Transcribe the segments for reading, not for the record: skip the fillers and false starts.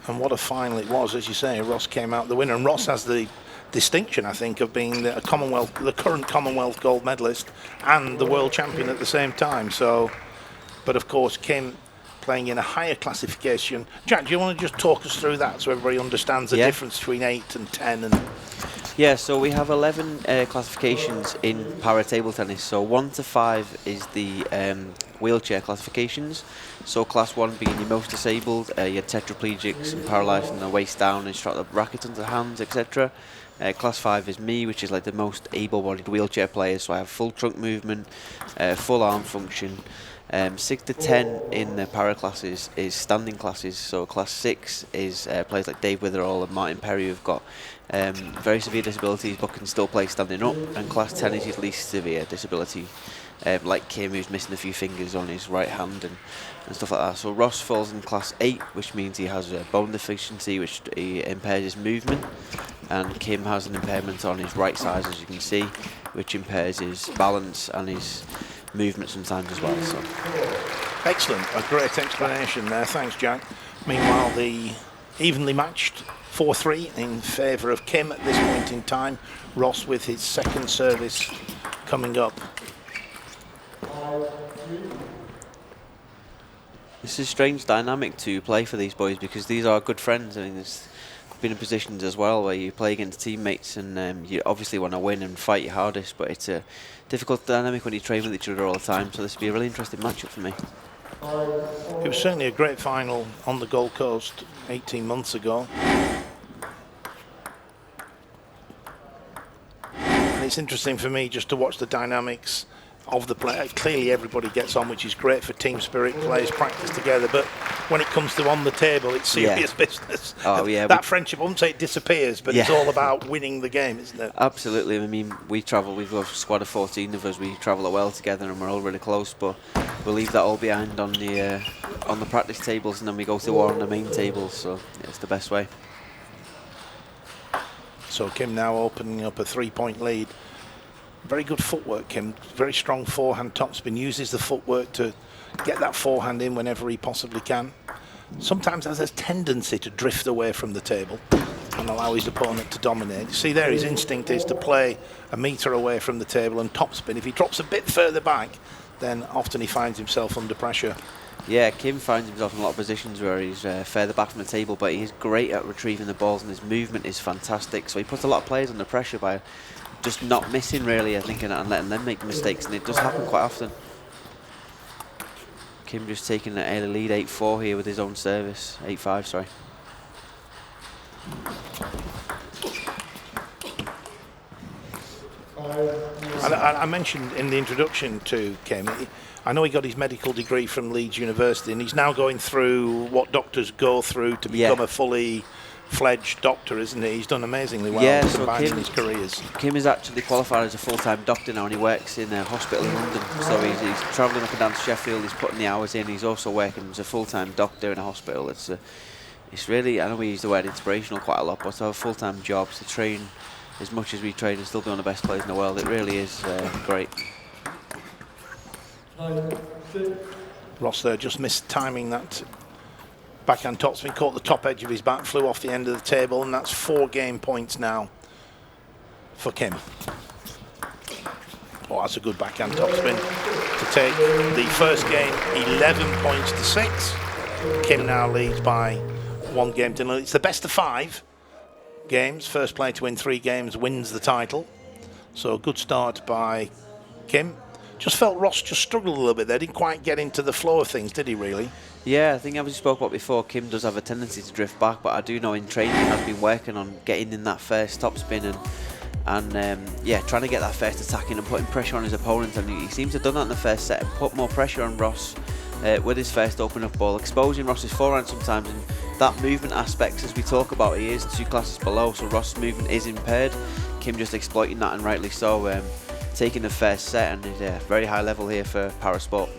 And what a final it was, as you say. Ross came out the winner, and Ross has the distinction, I think, of being the current Commonwealth gold medalist and the world champion at the same time. So, but of course, Kim playing in a higher classification. Jack, do you want to just talk us through that so everybody understands the difference between 8 and 10? And yeah, so we have 11 classifications in para table tennis. So 1 to 5 is the wheelchair classifications. So class 1 being your most disabled, your tetraplegics and paralysed from the waist down and strap the racket under the hands, etc. Class 5 is me, which is like the most able-bodied wheelchair player. So I have full trunk movement, full arm function. 6 to 10 in the para classes is standing classes. So class 6 is players like Dave Witherall and Martin Perry who've got very severe disabilities but can still play standing up. And class 10 is his least severe disability, like Kim, who's missing a few fingers on his right hand and stuff like that. So Ross falls in class 8, which means he has a bone deficiency, which impairs his movement. And Kim has an impairment on his right side, as you can see, which impairs his balance and his movement sometimes as well. So excellent, a great explanation there. Thanks, Jack. Meanwhile, the evenly matched 4-3 in favour of Kim at this point in time. Ross with his second service coming up. This is a strange dynamic to play for these boys because these are good friends. I mean, there's been in positions as well where you play against teammates and you obviously want to win and fight your hardest, but it's a difficult dynamic when you train with each other all the time. So this will be a really interesting matchup for me. It was certainly a great final on the Gold Coast 18 months ago. And it's interesting for me just to watch the dynamics of the play. Clearly everybody gets on, which is great for team spirit, players practice together, but when it comes to on the table, it's serious business. Oh yeah, that friendship, I wouldn't say it disappears, but it's all about winning the game, isn't it? Absolutely. I mean, we've got a squad of 14 of us, we travel well together and we're all really close, but we'll leave that all behind on the practice tables and then we go to war on the main tables, so it's the best way. So Kim now opening up a 3-point lead. Very good footwork, Kim. Very strong forehand topspin. Uses the footwork to get that forehand in whenever he possibly can. Sometimes has a tendency to drift away from the table and allow his opponent to dominate. You see there, his instinct is to play a metre away from the table and topspin. If he drops a bit further back, then often he finds himself under pressure. Yeah, Kim finds himself in a lot of positions where he's further back from the table, but he's great at retrieving the balls and his movement is fantastic. So he puts a lot of players under pressure by just not missing really, I think, and letting them make mistakes, and it does happen quite often. Kim just taking an early lead, 8-4 here with his own service, 8-5, sorry. I mentioned in the introduction to Kim, I know he got his medical degree from Leeds University, and he's now going through what doctors go through to become a fully fledged doctor, isn't he? He's done amazingly well combining his careers. Kim is actually qualified as a full-time doctor now, and he works in a hospital in London. So he's travelling up and down to Sheffield. He's putting the hours in. He's also working as a full-time doctor in a hospital. It's really, I know we use the word inspirational quite a lot, but to have a full-time job, to train as much as we train and still be one of the best players in the world, it really is great. Ross there just missed timing that backhand topspin, caught the top edge of his bat, flew off the end of the table, and that's 4 game points now for Kim. Oh, that's a good backhand topspin to take the first game 11 points to 6. Kim now leads by 1 game to 0. It's the best of 5 games. First player to win 3 games wins the title. So a good start by Kim. Just felt Ross just struggled a little bit there. Didn't quite get into the flow of things, did he really? Yeah, I think as we spoke about before, Kim does have a tendency to drift back, but I do know in training he has been working on getting in that first topspin and trying to get that first attack in and putting pressure on his opponent, and he seems to have done that in the first set and put more pressure on Ross with his first open up ball, exposing Ross's forehand sometimes, and that movement aspects, as we talk about, he is 2 classes below, so Ross's movement is impaired. Kim just exploiting that, and rightly so, taking the first set, and he's a very high level here for para sport.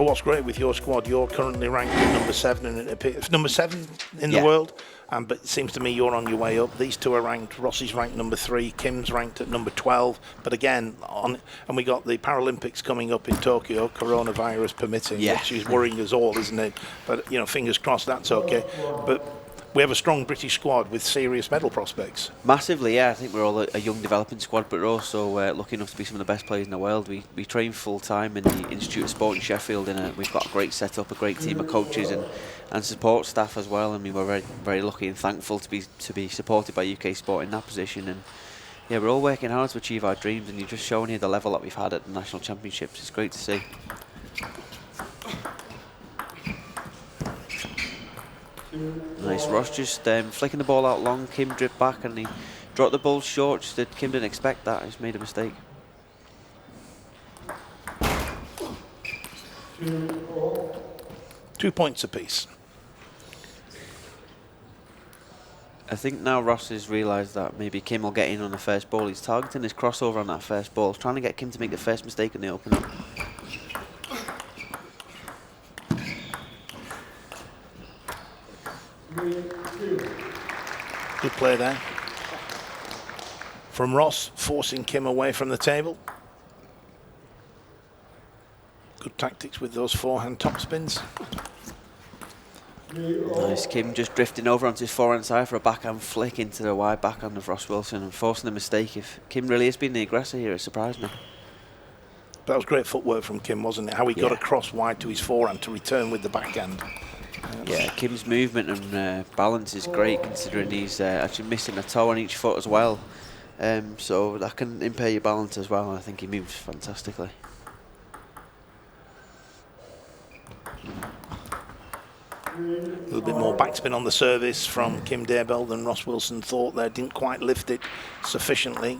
Well, what's great with your squad, you're currently ranked at number 7, and it appears number 7 in the world. But it seems to me you're on your way up. These two are ranked. Ross is ranked number 3. Kim's ranked at number 12. But again, and we got the Paralympics coming up in Tokyo, coronavirus permitting, which is worrying us all, isn't it? But fingers crossed that's okay. But we have a strong British squad with serious medal prospects. Massively, yeah. I think we're all a young developing squad, but we're also lucky enough to be some of the best players in the world. We train full time in the Institute of Sport in Sheffield, and we've got a great setup, a great team of coaches and support staff as well. I mean, we're very, very lucky and thankful to be supported by UK Sport in that position. And yeah, we're all working hard to achieve our dreams, and you're just showing here the level that we've had at the national championships. It's great to see. Nice, Ross just flicking the ball out long. Kim dripped back and he dropped the ball short. Just that Kim didn't expect that. He's made a mistake. 2 points apiece. I think now Ross has realised that maybe Kim will get in on the first ball. He's targeting his crossover on that first ball. He's trying to get Kim to make the first mistake in the opener. Good play there from Ross, forcing Kim away from the table. Good tactics with those forehand topspins. Nice, Kim just drifting over onto his forehand side for a backhand flick into the wide backhand of Ross Wilson and forcing the mistake. If Kim really has been the aggressor here, it surprised me. That was great footwork from Kim, wasn't it? How he got across wide to his forehand to return with the backhand. Yeah, Kim's movement and balance is great, considering he's actually missing a toe on each foot as well. So that can impair your balance as well, and I think he moves fantastically. A little bit more backspin on the service from Kim Daybell than Ross Wilson thought there. Didn't quite lift it sufficiently.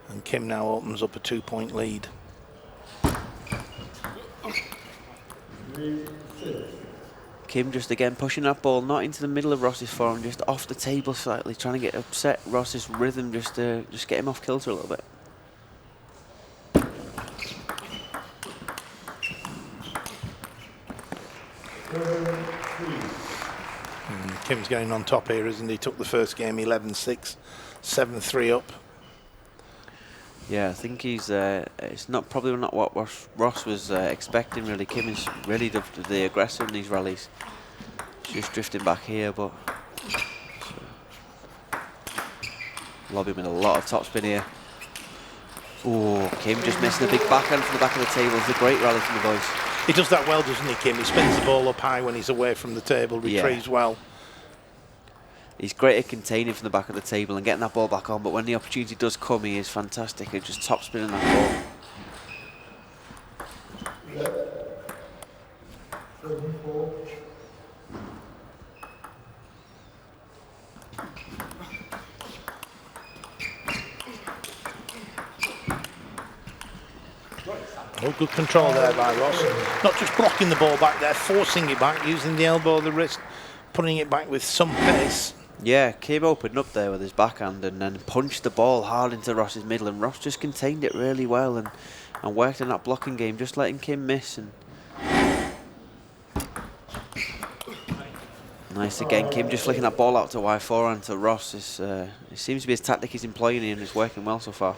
And Kim now opens up a 2-point lead. Kim just again pushing that ball not into the middle of Ross's forehand, just off the table slightly, trying to get upset Ross's rhythm, just get him off kilter a little bit. Kim's going on top here, isn't he? Took the first game 11-6, 7-3 up. Yeah, I think he's. It's probably not what Ross was expecting. Really, Kim is really the aggressor in these rallies. Just drifting back here, but lobbing with a lot of topspin here. Oh, Kim just missing a big backhand from the back of the table. It's a great rally from the boys. He does that well, doesn't he, Kim? He spins the ball up high when he's away from the table, retrieves well. He's great at containing from the back of the table and getting that ball back on, but when the opportunity does come, he is fantastic at just top spinning that ball. Oh, good control there by Ross. Not just blocking the ball back there, forcing it back, using the elbow of the wrist, putting it back with some pace. Yeah, Kim opened up there with his backhand and then punched the ball hard into Ross's middle, and Ross just contained it really well and worked in that blocking game, just letting Kim miss. And nice again, Kim just flicking that ball out to wide forehand to Ross. It seems to be his tactic he's employing and it's working well so far.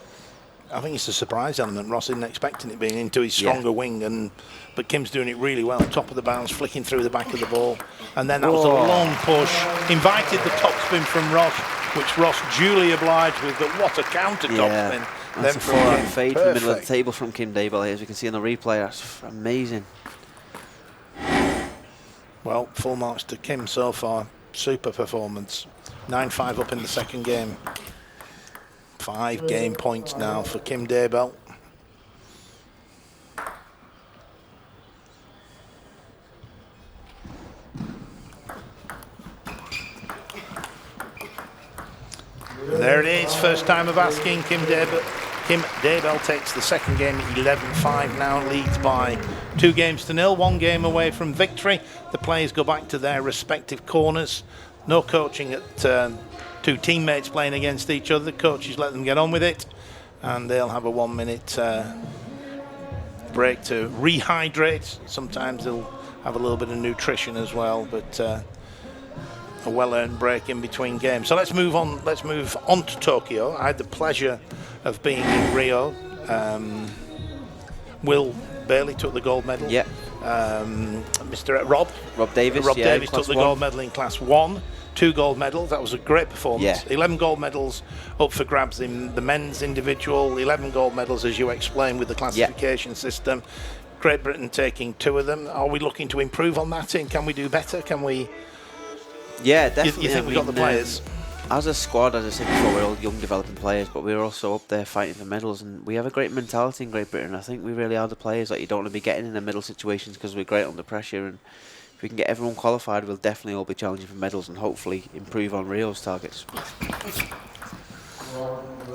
I think it's a surprise element. Ross isn't expecting it being into his stronger wing, but Kim's doing it really well. Top of the bounce, flicking through the back of the ball. And then that was a long push. Invited the topspin from Ross, which Ross duly obliged with, but what a counter topspin. That's a forehand fade from the middle of the table from Kim Daybell here, as we can see on the replay. That's amazing. Well, full marks to Kim so far. Super performance. 9-5 up in the second game. 5 game points now for Kim Daybell. There it is, first time of asking. Kim Daybell takes the second game 11-5 now, leads by 2-0, 1 game away from victory. The players go back to their respective corners. No coaching at two teammates playing against each other. The coaches let them get on with it, and they'll have a 1 minute break to rehydrate. Sometimes they'll have a little bit of nutrition as well, but a well-earned break in between games. So let's move on. Let's move on to Tokyo. I had the pleasure of being in Rio. Will Bailey took the gold medal. Yeah. Mr. Rob Davis. Davis took the gold medal in Class 1. 2 gold medals. That was a great performance. Yeah. 11 gold medals up for grabs in the men's individual. 11 gold medals, as you explained, with the classification system. Great Britain taking 2 of them. Are we looking to improve on that? And can we do better? Can we? Yeah, definitely. You think we've got the players? As a squad, as I said before, we're all young developing players, but we're also up there fighting for medals, and we have a great mentality in Great Britain. I think we really are the players that you don't want to be getting in the middle situations because we're great under pressure, and if we can get everyone qualified, we'll definitely all be challenging for medals and hopefully improve on Rio's targets.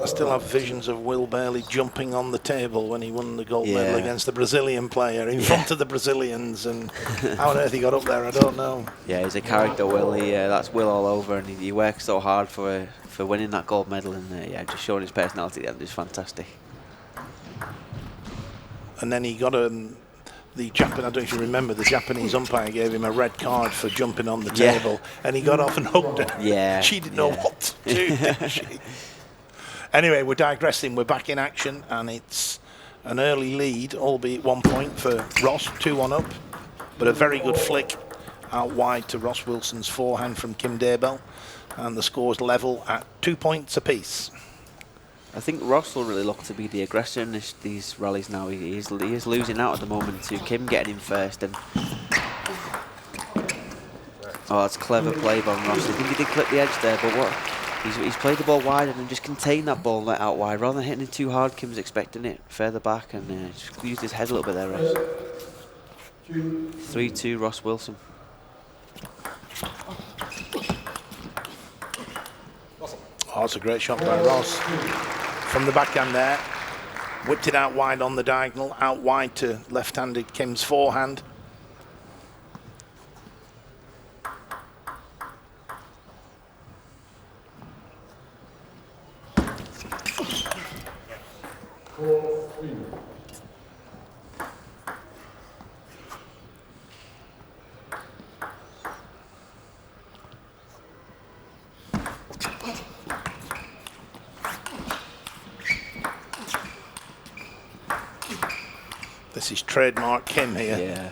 I still have visions of Will Bailey jumping on the table when he won the gold medal against the Brazilian player in front of the Brazilians, and how on earth he got up there, I don't know. Yeah, he's a character, Will. That's Will all over, and he works so hard for winning that gold medal, and just showing his personality at the end is fantastic. And then he got the Japan, I don't know if you remember, the Japanese umpire gave him a red card for jumping on the table, and he got off and hugged her. Yeah. She didn't know what to do, did she? Anyway, we're digressing. We're back in action, and it's an early lead, albeit 1 point for Ross, 2-1 up, but a very good flick out wide to Ross Wilson's forehand from Kim Daybell, and the score's level at 2 points apiece. I think Ross will really look to be the aggressor in these rallies now. He is losing out at the moment to Kim getting him first. And that's clever play by Ross. I think he did clip the edge there, but what? He's played the ball wide and then just contained that ball let out wide. Rather than hitting it too hard, Kim's expecting it further back and just used his head a little bit there, Ross. 3-2 Ross Wilson. Oh, it's a great shot by Ross. From the backhand there. Whipped it out wide on the diagonal, out wide to left-handed Kim's forehand. This is trademark Kim here. Yeah.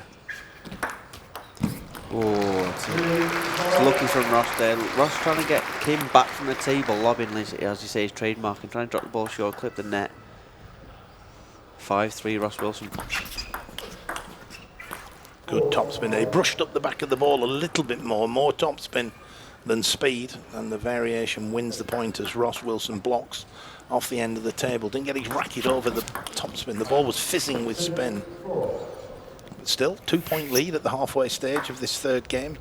Oh, it's lucky from Ross there. Ross trying to get Kim back from the table, lobbing, as you say, his trademark, and trying to drop the ball short, clip the net. 5-3 Ross Wilson. Good topspin. He brushed up the back of the ball a little bit more topspin than speed, and the variation wins the point as Ross Wilson blocks off the end of the table. Didn't get his racket over the topspin. The ball was fizzing with spin. But still, 2 point lead at the halfway stage of this third game.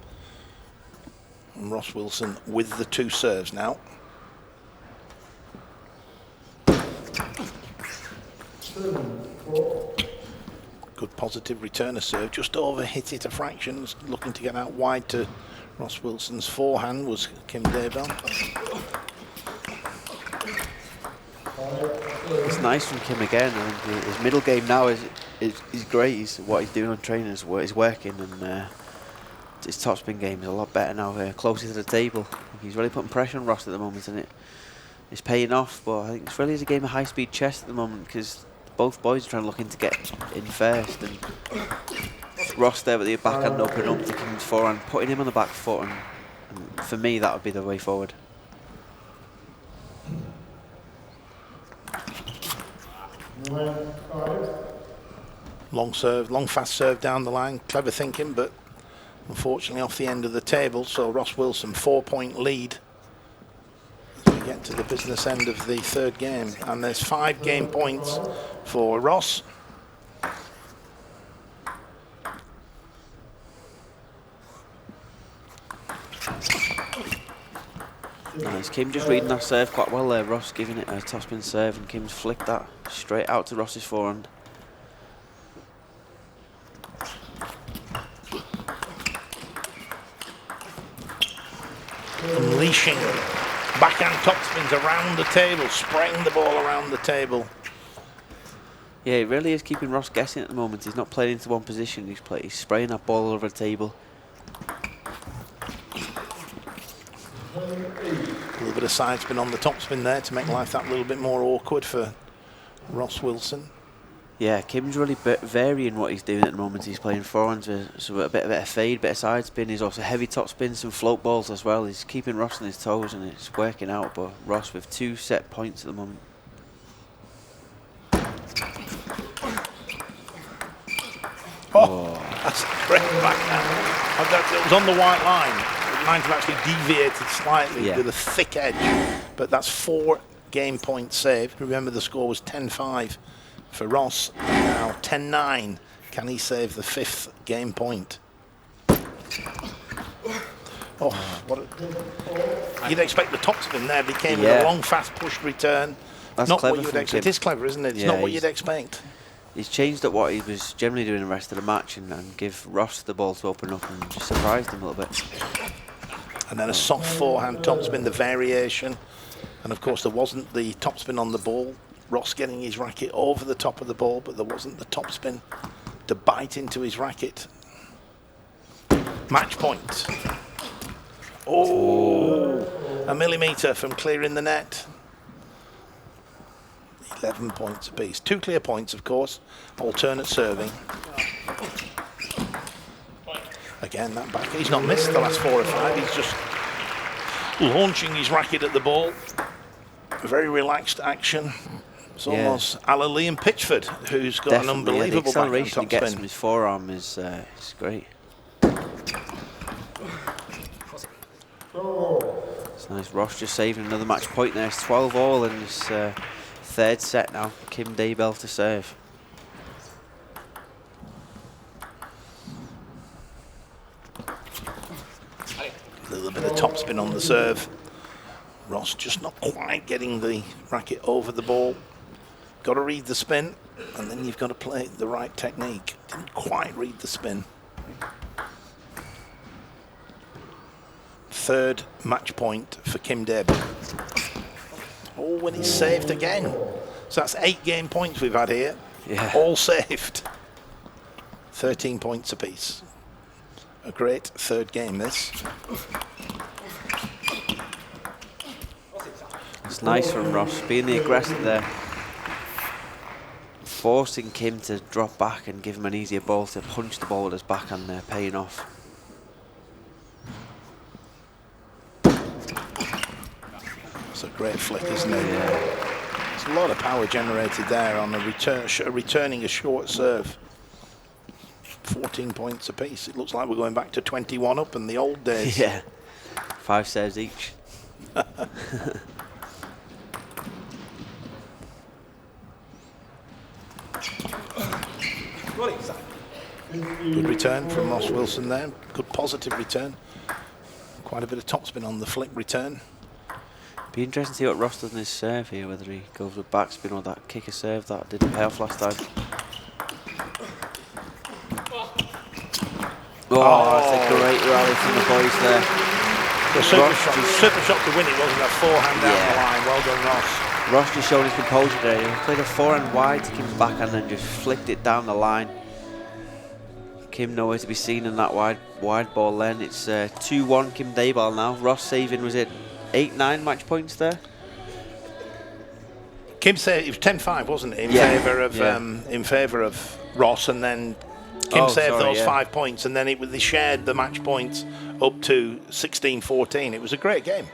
And Ross Wilson with the 2 serves now. Good positive returner serve, just over hit it a fraction, looking to get out wide to Ross Wilson's forehand was Kim Daybell. It's nice from Kim again. I think his middle game now is great. What he's doing on training is working, and his topspin game is a lot better now, closer to the table. He's really putting pressure on Ross at the moment, and it's paying off. But I think it's really a game of high-speed chess at the moment because both boys are trying to look in to get in first, and Ross there with the backhand opening up to Kim's forehand, putting him on the back foot, and for me that would be the way forward. Long serve, long fast serve down the line, clever thinking, but unfortunately off the end of the table. So Ross Wilson 4 point lead as we get to the business end of the third game, and there's 5 game points for Ross. Nice. Kim just reading that serve quite well there. Ross giving it a topspin serve, and Kim's flicked that straight out to Ross's forehand. Unleashing backhand topspins around the table, spraying the ball around the table. Yeah, it really is keeping Ross guessing at the moment. He's not playing into one position. He's spraying that ball all over the table. A little bit of side spin on the topspin there to make life that little bit more awkward for Ross Wilson. Yeah, Kim's really varying what he's doing at the moment. He's playing forehands with a bit of fade, bit of side spin. He's also heavy top spin, some float balls as well. He's keeping Ross on his toes and it's working out, but Ross with 2 set points at the moment. Oh, that's a great backhand. It was on the white line. It might have actually deviated slightly with a thick edge, but that's 4 game points saved. Remember, the score was 10-5 for Ross, and now 10-9. Can he save the 5th game point? Oh, you'd expect the topspin there, but he came with a long, fast push return. That's not clever what you would expect. It is clever, isn't it? It's not what you'd expect. He's changed up what he was generally doing the rest of the match and give Ross the ball to open up and just surprised him a little bit. And then a soft forehand topspin, the variation. And of course there wasn't the topspin on the ball. Ross getting his racket over the top of the ball, but there wasn't the topspin to bite into his racket. Match point. Oh, a millimetre from clearing the net. 11 points apiece. 2 clear points, of course. Alternate serving. Again, that back. He's not missed the last 4 or 5. He's just launching his racket at the ball. A very relaxed action. It's almost a la Liam Pitchford, who's got an unbelievable the acceleration he gets topspin. from his forearm is great. It's nice. Ross just saving another match point there. It's 12-all in this 3rd set now. Kim Daybell to serve. A little bit of topspin on the serve. Ross just not quite getting the racket over the ball. Got to read the spin, and then you've got to play the right technique. Didn't quite read the spin. 3rd match point for Kim Daybell. Oh, and he's saved again. So that's 8 game points we've had here. Yeah. All saved. 13 points apiece. A great 3rd game, this. It's nice from Ross, being the aggressor there. Forcing Kim to drop back and give him an easier ball to punch the ball with his backhand there, paying off. It's a great flick, isn't it? Yeah. There's a lot of power generated there on returning a short serve. 14 points apiece. It looks like we're going back to 21 up in the old days. Yeah, 5 serves each. Good return from Ross Wilson there. Good positive return. Quite a bit of topspin on the flick return. Be interesting to see what Ross does in his serve here, whether he goes with backspin or that kicker serve that didn't pay off last time. Oh, that's a great rally from the boys there. The super shot to win it, wasn't it? Forehand down the line. Well done, Ross. Ross just showed his composure there. He played a forehand wide to Kim's backhand and then just flicked it down the line. Kim nowhere to be seen in that wide ball then. It's 2-1 Kim Daybell now. Ross saving, was it 8-9 match points there? Kim said it was 10-5, wasn't it? In favour of Ross, and then Kim saved those 5 points, and then they shared the match points up to 16-14. It was a great game.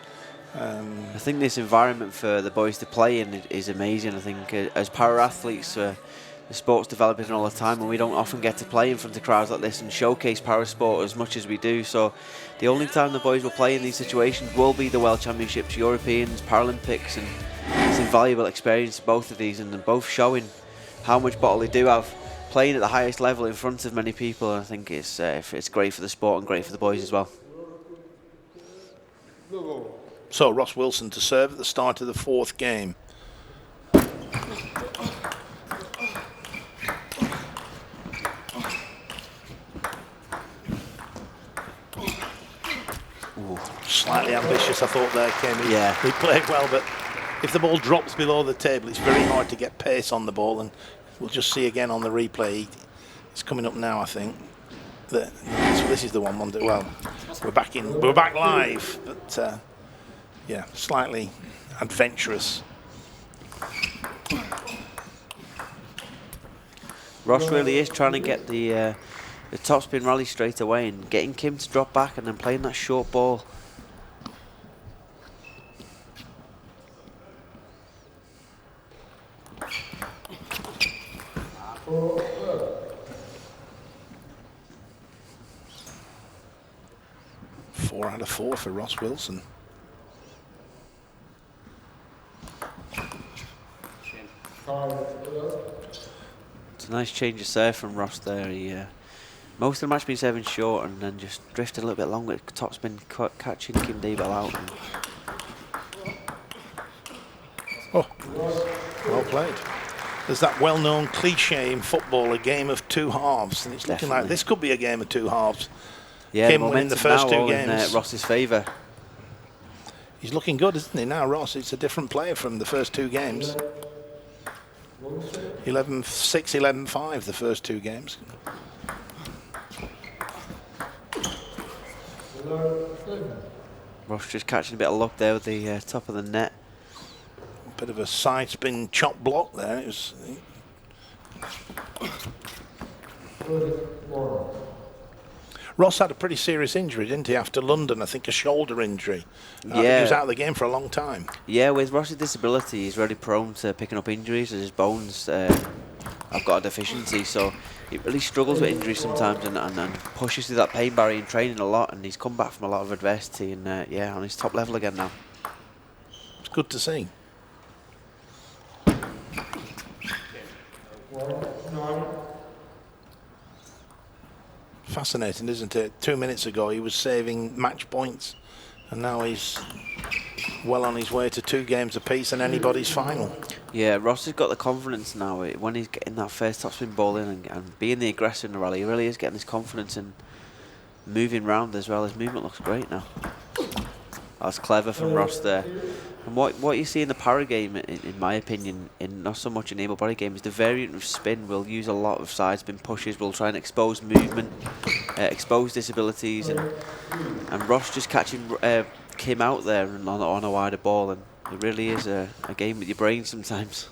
I think this environment for the boys to play in is amazing. I think as para-athletes, the sport's developing all the time, and we don't often get to play in front of crowds like this and showcase para-sport as much as we do. So the only time the boys will play in these situations will be the World Championships, Europeans, Paralympics, and it's invaluable experience, both of these, and they're both showing how much bottle they do have playing at the highest level in front of many people. And I think it's great for the sport and great for the boys as well. So Ross Wilson to serve at the start of the 4th game. Ooh. Slightly ambitious, I thought there, Kim. He played well, but if the ball drops below the table, it's very hard to get pace on the ball, and We'll just see again on the replay. It's coming up now, I think. So this is the one. Well, we're back live, but yeah, slightly adventurous. Ross really is trying to get the topspin rally straight away and getting Kim to drop back and then playing that short ball. Four out of 4 for Ross Wilson. It's a nice change of serve from Ross there. He, most of the match been serving short and then just drifted a little bit long with topspin catching Kim Daybell out. Oh, well played. There's that well-known cliche in football, a game of 2 halves, and it's looking like this could be a game of 2 halves. Yeah, Kim winning the first 2 games. In Ross's favour. He's looking good, isn't he? Now Ross, it's a different player from the first 2 games. 11-6, 11-5 the first 2 games. Ross just catching a bit of luck there with the top of the net. Bit of a side spin chop block there. It was. Ross had a pretty serious injury, didn't he, after London? I think a shoulder injury. I think he was out of the game for a long time. Yeah, with Ross's disability, he's really prone to picking up injuries as his bones have got a deficiency, so he really struggles with injuries sometimes and pushes through that pain barrier in training a lot, and he's come back from a lot of adversity and yeah, on his top level again now. It's good to see. Fascinating, isn't it? 2 minutes ago he was saving match points, and now he's well on his way to 2 games apiece and anybody's final. Yeah, Ross has got the confidence now when he's getting that first topspin ball in and being the aggressor in the rally. He really is getting his confidence and moving round as well. His movement looks great now. That's clever from Ross there. And what you see in the para game, in my opinion, in not so much in able body game, is the variant of spin. We'll use a lot of side spin pushes. We'll try and expose movement, expose disabilities, and Ross just catching Kim out there and on a wider ball, and it really is a game with your brain sometimes.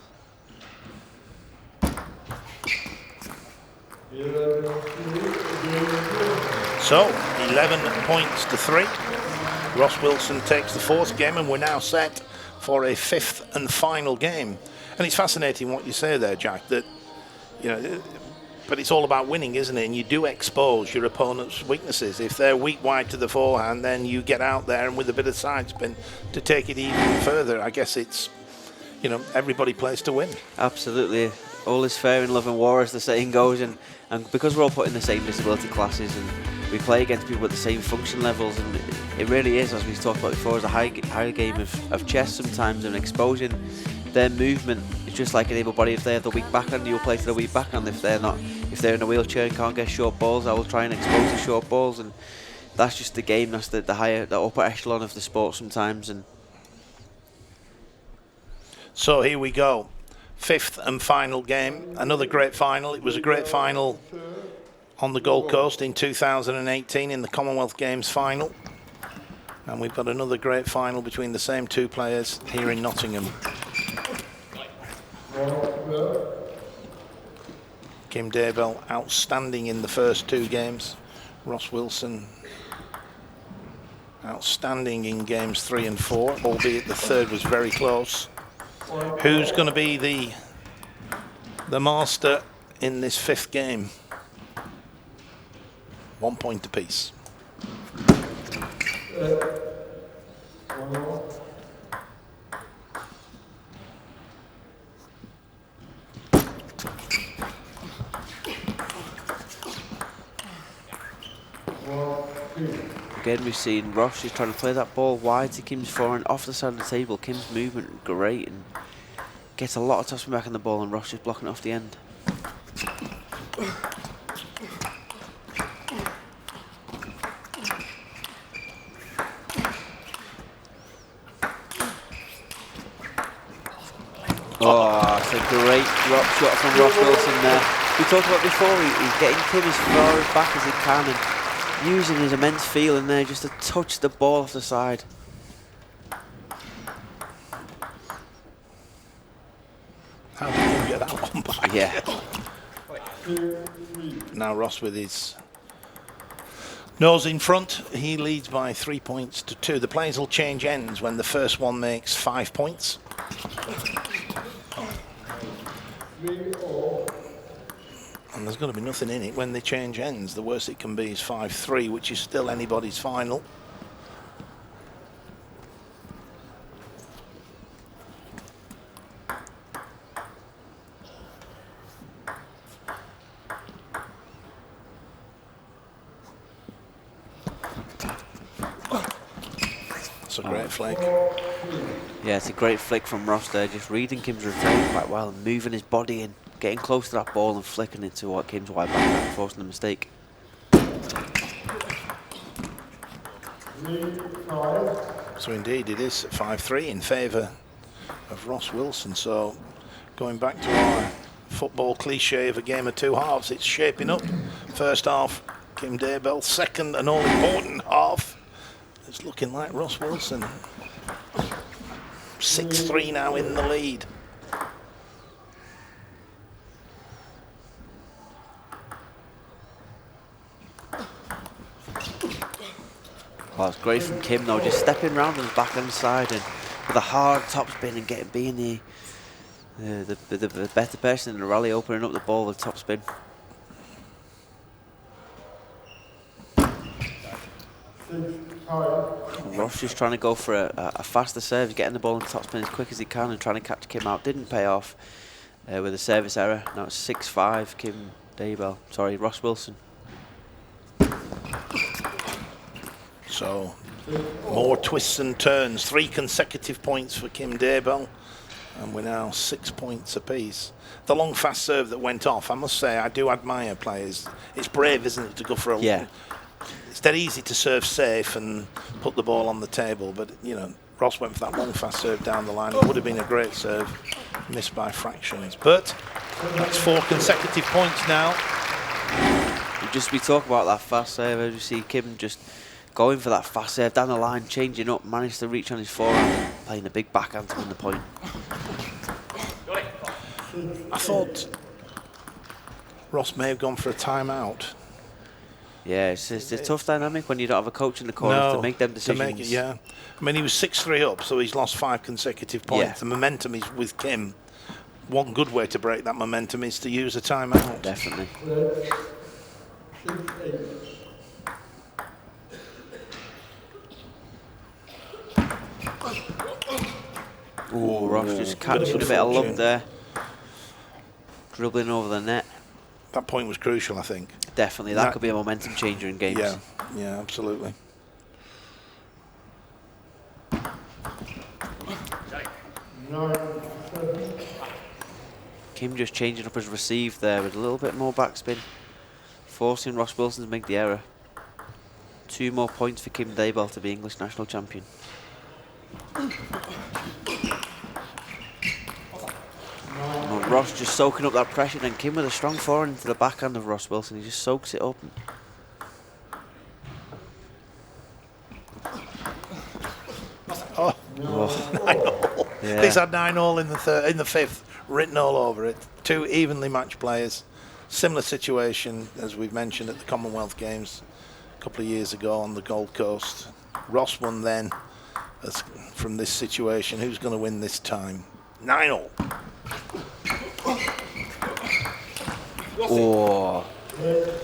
So 11 points to 3. Ross Wilson takes the 4th game, and we're now set for a 5th and final game. And it's fascinating what you say there, Jack, that, you know, but it's all about winning, isn't it? And you do expose your opponent's weaknesses. If they're weak wide to the forehand, then you get out there and with a bit of side spin to take it even further. I guess it's, you know, everybody plays to win. Absolutely. All is fair in love and war, as the saying goes, and because we're all put in the same disability classes and we play against people with the same function levels, and it really is, as we've talked about before, is a high game of chess sometimes, and exposing their movement. It's just like an able body. If they have the weak backhand, you'll play to the weak backhand. If they're in a wheelchair and can't get short balls, I will try and expose the short balls, and that's just the game. That's the upper echelon of the sport sometimes. And so here we go. 5th and final game. Another great final. It was a great final on the Gold Coast in 2018 in the Commonwealth Games final. And we've got another great final between the same 2 players here in Nottingham. Kim Daybell outstanding in the first 2 games. Ross Wilson outstanding in games 3 and 4, albeit the 3rd was very close. Who's going to be the master in this 5th game? 1 point apiece. Again, we've seen Ross just trying to play that ball wide to Kim's forehand off the side of the table. Kim's movement great and gets a lot of topspin back on the ball, and Ross just blocking it off the end. That's a great drop shot from Ross Wilson there. We talked about before, he's getting Kim as far as back as he can and using his immense feeling there just to touch the ball off the side. How did Kim get that one back? Yeah. Now Ross with his nose in front, he leads by 3 points to 2. The players will change ends when the first one makes 5 points. And there's going to be nothing in it when they change ends. The worst it can be is 5-3, which is still anybody's final. That's a great flick. Yeah, it's a great flick from Ross there, just reading Kim's return quite well and moving his body in, getting close to that ball and flicking it to Kim's wide back, forcing the mistake. So indeed it is 5-3 in favour of Ross Wilson. So going back to our football cliche of a game of two halves, it's shaping up. First half, Kim Daybell. Second and all important half, it's looking like Ross Wilson. 6-3 now in the lead. Well, it's great from Kim though, just stepping round on his backhand side and with a hard topspin and being the better person in the rally, opening up the ball with topspin. Ross just trying to go for a faster serve, getting the ball in topspin as quick as he can and trying to catch Kim out. Didn't pay off with a service error. Now it's 6-5, Kim Daybell. Sorry, Ross Wilson. So more twists and turns. 3 consecutive points for Kim Daybell. And we're now 6 points apiece. The long fast serve that went off, I must say, I do admire players. It's brave, isn't it, to go for a... Yeah. It's dead easy to serve safe and put the ball on the table, but, you know, Ross went for that long fast serve down the line. It would have been a great serve, missed by fractions. But that's 4 consecutive points now. We talk about that fast serve, as you see Kim just going for that fast serve down the line, changing up, managed to reach on his forehand and playing a big backhand to win the point. I thought Ross may have gone for a timeout. Yeah, it's a tough dynamic when you don't have a coach in the corner to make them decisions. Yeah. I mean, he was 6-3 up, so he's lost 5 consecutive points. Yeah. The momentum is with Kim. One good way to break that momentum is to use a timeout. Definitely. Oh, Ross just catching a bit of luck there. Dribbling over the net. That point was crucial, I think. Definitely, that could be a momentum changer in games. Yeah, absolutely. Kim just changing up his receive there with a little bit more backspin, forcing Ross Wilson to make the error. 2 more points for Kim Daybell to be English national champion. Well, Ross just soaking up that pressure, and Kim with a strong forehand into the backhand of Ross Wilson. He just soaks it up. Oh. Yeah. He's had 9-all in the fifth, written all over it. 2 evenly matched players. Similar situation as we've mentioned at the Commonwealth Games a couple of years ago on the Gold Coast. Ross won then from this situation. Who's going to win this time? 9-all. Oh,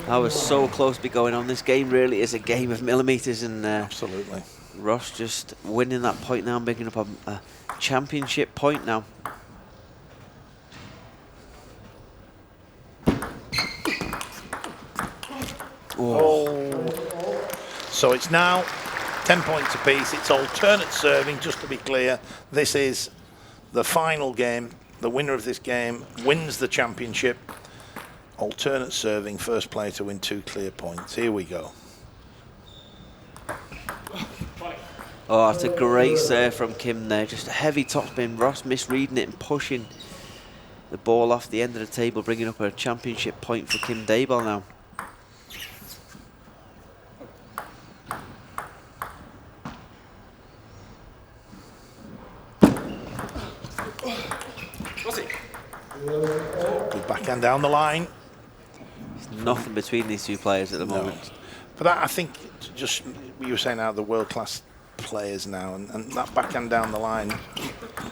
that was so close to be going on. This game really is a game of millimetres, and absolutely. Ross just winning that point now, making up a championship point now. Oh. So it's now 10 points apiece. It's alternate serving, just to be clear. This is the final game. The winner of this game wins the championship. Alternate serving, first player to win 2 clear points. Here we go. Oh, that's a great serve from Kim there. Just a heavy topspin. Ross misreading it and pushing the ball off the end of the table, bringing up a championship point for Kim Daybell now. Good backhand down the line. There's nothing between these two players at the moment. But that, I think, just you were saying, how the world-class players now, and that backhand down the line,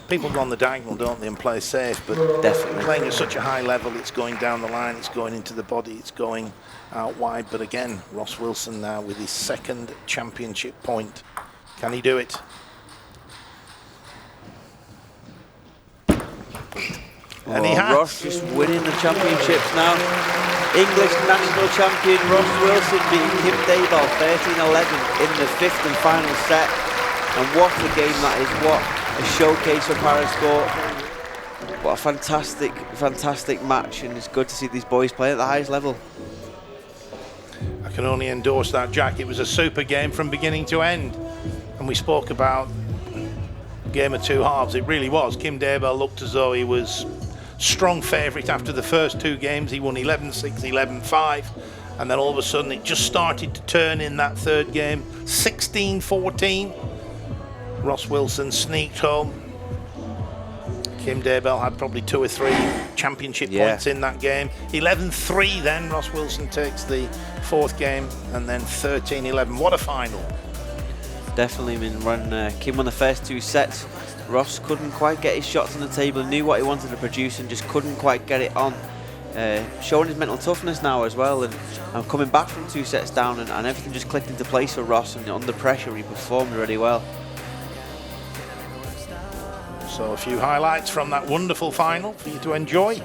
people go on the diagonal, don't they, and play safe, but Definitely playing at such a high level, it's going down the line, it's going into the body, it's going out wide. But again, Ross Wilson now with his second championship point. Can he do it? And he has. Ross just winning the championships now. English national champion Ross Wilson beating Kim Daybell 13-11 in the 5th and final set. And what a game that is, what a showcase for Parasport. What a fantastic, fantastic match, and it's good to see these boys play at the highest level. I can only endorse that, Jack. It was a super game from beginning to end. And we spoke about game of two halves. It really was. Kim Daybell looked as though he was strong favourite after the first two games. He won 11-6, 11-5, and then all of a sudden it just started to turn in that third game. 16-14. Ross Wilson sneaked home. Kim Daybell had probably 2 or 3 championship points in that game. 11-3 then. Ross Wilson takes the 4th game, and then 13-11. What a final. Definitely, I mean, when Kim won the first 2 sets, Ross couldn't quite get his shots on the table, knew what he wanted to produce and just couldn't quite get it on. Showing his mental toughness now as well, and coming back from 2 sets down, and everything just clicked into place for Ross, and under pressure he performed really well. So a few highlights from that wonderful final for you to enjoy.